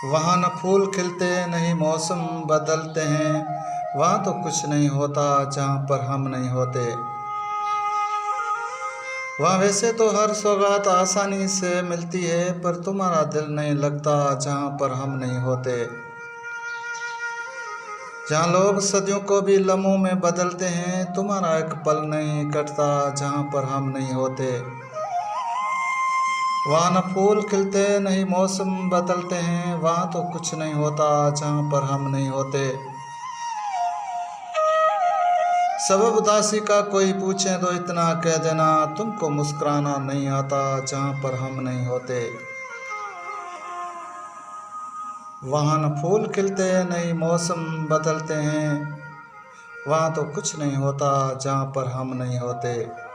वहाँ न फूल खिलते नहीं मौसम बदलते हैं, वहाँ तो कुछ नहीं होता जहाँ पर हम नहीं होते। वहाँ वैसे तो हर सौगात आसानी से मिलती है, पर तुम्हारा दिल नहीं लगता जहाँ पर हम नहीं होते। जहाँ लोग सदियों को भी लम्हों में बदलते हैं, तुम्हारा एक पल नहीं कटता जहाँ पर हम नहीं होते। वहाँ न फूल खिलते नहीं मौसम बदलते हैं, वहाँ तो कुछ नहीं होता जहाँ पर हम नहीं होते। सबब उदासी का कोई पूछे तो इतना कह देना, तुमको मुस्कुराना नहीं आता जहाँ पर हम नहीं होते। वहाँ न फूल खिलते नहीं मौसम बदलते हैं, वहाँ तो कुछ नहीं होता जहाँ पर हम नहीं होते।